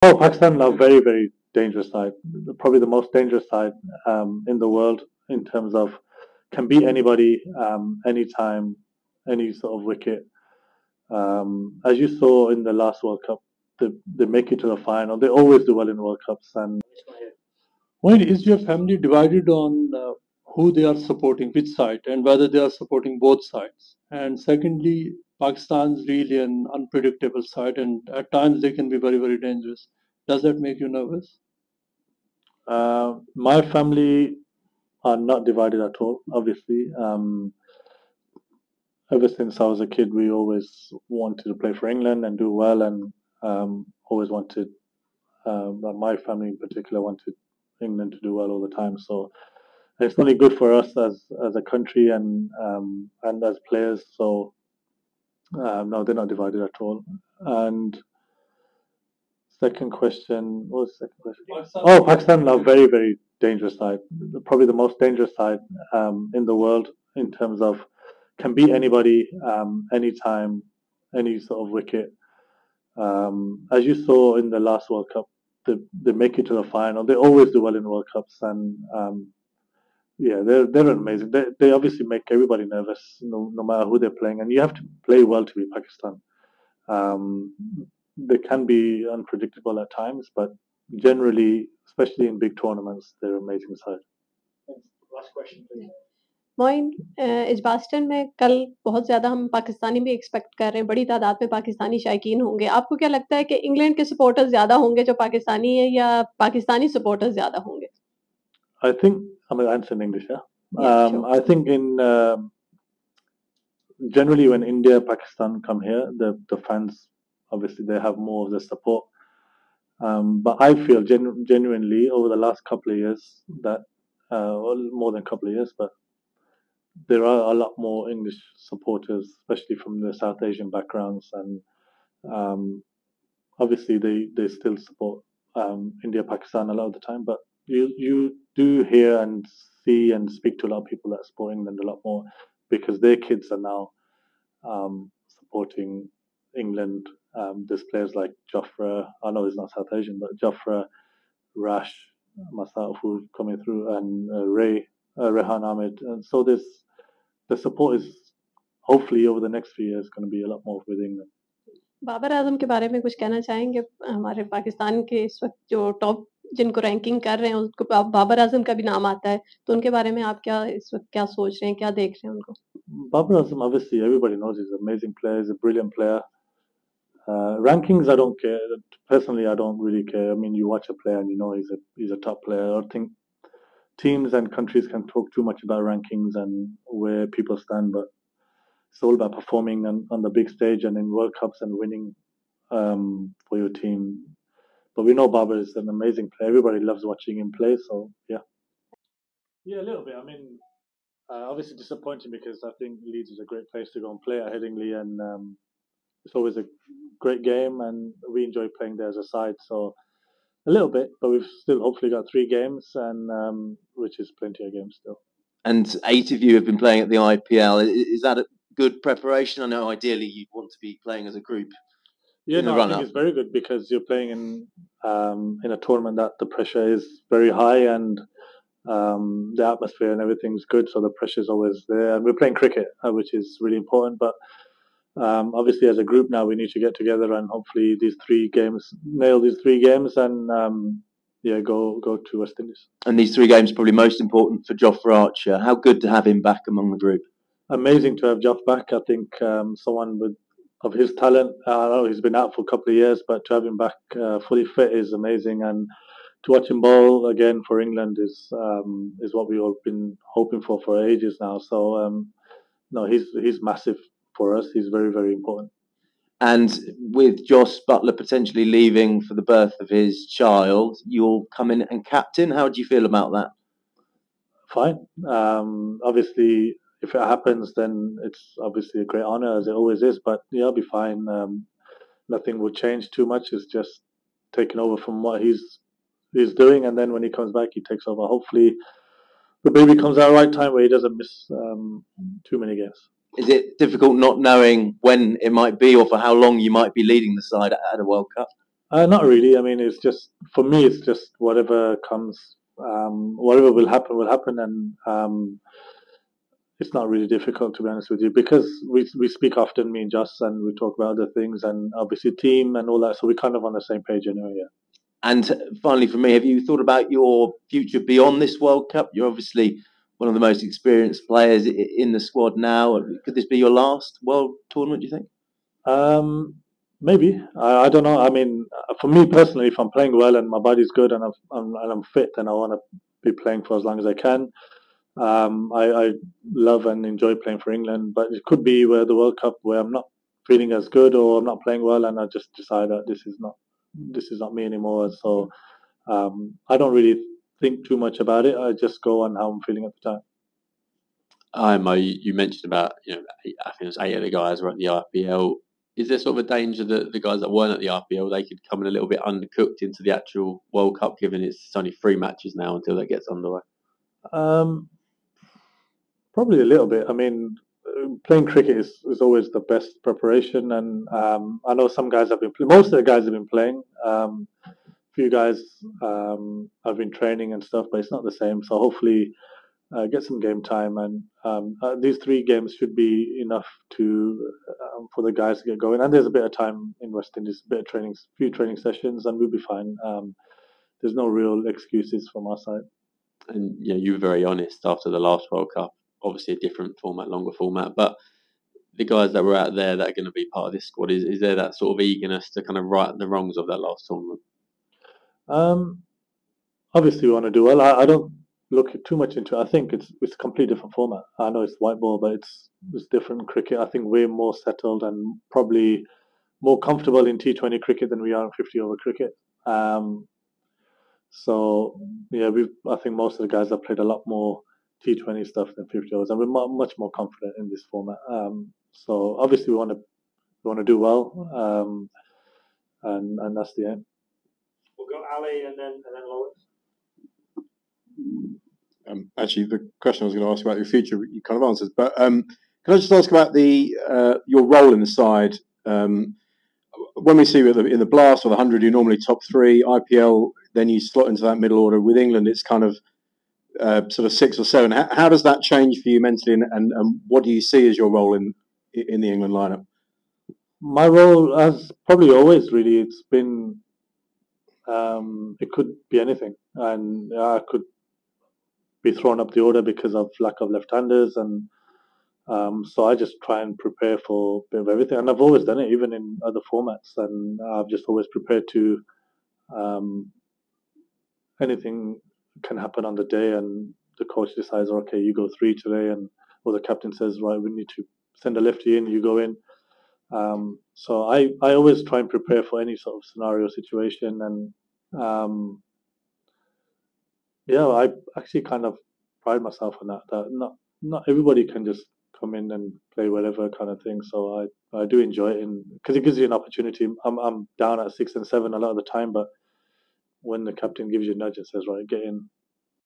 Oh, Pakistan are very, very dangerous side. Probably the most dangerous side in the world in terms of can beat anybody, anytime, any sort of wicket. As you saw in the last World Cup, they make it to the final. They always do well in World Cups. And Why is your family divided on who they are supporting, which side, and whether they are supporting both sides? And secondly, Pakistan's really an unpredictable side, and at times they can be very, very dangerous. Does that make you nervous? my family are not divided at all. Obviously, ever since I was a kid, we always wanted to play for England and do well, and always wanted. My family in particular wanted England to do well all the time. So it's only good for us as a country and as players. So no, they're not divided at all. And second question, what was the second question? Oh, Pakistan are very, very dangerous side. Probably the most dangerous side in the world in terms of can beat anybody, anytime, any sort of wicket. As you saw in the last World Cup, they make it to the final. They always do well in World Cups, and yeah, they're amazing. They obviously make everybody nervous, no matter who they're playing, and you have to play well to beat Pakistan. Um, they can be unpredictable at times, but generally, especially in big tournaments, they're amazing side. Moin इजबास्टन में कल बहुत ज़्यादा हम पाकिस्तानी भी expect कर रहे हैं, बड़ी तादाद में पाकिस्तानी शायकीन होंगे। आपको क्या लगता है कि इंग्लैंड के सपोर्टर्स ज़्यादा होंगे जो पाकिस्तानी हैं या पाकिस्तानी सपोर्टर्स ज़्यादा होंगे? I think I'm gonna answer in English. Yeah. Yeah, sure. I think in generally when India, Pakistan come here, the fans obviously they have more of the support. But I feel genuinely over the last couple of years that well, more than a couple of years, but there are a lot more English supporters, especially from the South Asian backgrounds, and um, obviously they still support India, Pakistan a lot of the time. But you do hear and see and speak to a lot of people that support England a lot more because their kids are now supporting England. There's players like Jofra. I know he's not South Asian, but Jofra, Rash, myself who coming through, and Rehan Ahmed. And so the support is hopefully over the next few years going to be a lot more with England. Babar Azam के बारे में कुछ कहना चाहेंगे? हमारे पाकिस्तान के इस वक्त जो टॉप जिनको रैंकिंग कर रहे हैं उसको बाबर आजम का भी नाम आता है, तो उनके बारे में आप क्या इस वक्त क्या सोच रहे हैं, क्या देख रहे हैं उनको? Babar Azam, obviously, everybody knows he's an amazing player. He's a brilliant player. Rankings, I don't care. Personally, I don't really care. I mean, you watch a player and you know he's a top player. I think teams and countries can talk too much about rankings and where people stand, but it's all about performing on the big stage and in World Cups and winning for your team. But we know Babar is an amazing player. Everybody loves watching him play. So yeah. Yeah, a little bit. I mean, obviously disappointing because I think Leeds is a great place to go and play at Headingley, and it's always a great game, and we enjoy playing there as a side. So a little bit, but we've still hopefully got 3 games, and which is plenty of games still. And 8 of you have been playing at the IPL. Is that a good preparation? I know ideally you'd want to be playing as a group. Yeah, no, I think it's very good because you're playing in a tournament that the pressure is very high and the atmosphere and everything's good, so the pressure is always there. And we're playing cricket, which is really important. But obviously, as a group now, we need to get together and hopefully nail these 3 games, and yeah, go to West Indies. And these 3 games probably most important for Jofra Archer. How good to have him back among the group? Amazing to have Joff back. I think someone of his talent. I know he's been out for a couple of years, but to have him back fully fit is amazing. And to watch him bowl again for England is what we've all been hoping for ages now. So no, he's massive for us. He's very, very important. And with Joss Butler potentially leaving for the birth of his child, you'll come in and captain. How do you feel about that? Fine. Obviously, if it happens, then it's obviously a great honour, as it always is. But yeah, I'll be fine. Nothing will change too much. It's just taking over from what he's doing, and then when he comes back, he takes over. Hopefully, the baby comes at the right time where he doesn't miss too many games. Is it difficult not knowing when it might be or for how long you might be leading the side at a World Cup? Not really. I mean, it's just for me. It's just whatever comes, whatever will happen, and it's not really difficult to be honest with you because we speak often, me and Joss, and we talk about other things, and obviously team and all that. So we're kind of on the same page anyway. Yeah. And finally, for me, have you thought about your future beyond this World Cup? You're obviously one of the most experienced players in the squad now. Could this be your last World Tournament, do you think? Maybe I don't know. I mean, for me personally, if I'm playing well and my body's good and I'm fit and I want to be playing for as long as I can, I love and enjoy playing for England. But it could be where the World Cup where I'm not feeling as good or I'm not playing well and I just decide that this is not me anymore. So I don't really think too much about it. I just go on how I'm feeling at the time. Mo, you mentioned about, I think it was 8 of the guys were at the IPL. Is there sort of a danger that the guys that weren't at the IPL, they could come in a little bit undercooked into the actual World Cup, given it's only 3 matches now until that gets underway? Um, Probably a little bit. I mean, playing cricket is always the best preparation, and I know some guys have been. Most of the guys have been playing. Few guys have been training and stuff, but it's not the same. So hopefully, get some game time, and these 3 games should be enough to for the guys to get going. And there's a bit of time in West Indies, a bit of training, few training sessions, and we'll be fine. There's no real excuses from our side. And you were very honest after the last World Cup. Obviously, a different format, longer format, but the guys that were out there that are going to be part of this squad, is there that sort of eagerness to kind of right the wrongs of that last tournament? Um, Obviously, we want to do well. I don't look too much into it. I think it's a completely different format. I know it's white ball, but it's different cricket. I think we're more settled and probably more comfortable in T20 cricket than we are in 50 over cricket. Um, so yeah, I think most of the guys have played a lot more T20 stuff than 50 overs, and we're much more confident in this format. So obviously, we want to do well, and that's the aim. We'll go Ali and then Lawrence. Actually, the question I was going to ask about your future, you kind of answered. But can I just ask about your role in the side? When we see you in the Blast or the 100, you're normally top 3. IPL, then you slot into that middle order. With England, it's kind of sort of 6 or 7. How does that change for you mentally, and what do you see as your role in the England lineup? My role, as probably always, really, it's been it could be anything, and I could be thrown up the order because of lack of left-handers, and so I just try and prepare for a bit of everything, and I've always done it, even in other formats, and I've just always prepared to um, anything can happen on the day, and the coach decides, okay, you go 3 today, and or the captain says, right, we need to send a lefty in, you go in. So I always try and prepare for any sort of scenario situation, and yeah, I actually kind of pride myself on that. That not everybody can just come in and play whatever kind of thing. So I do enjoy it, because it gives you an opportunity. I'm down at 6 and 7 a lot of the time, but when the captain gives you a nudge and says, right, get in,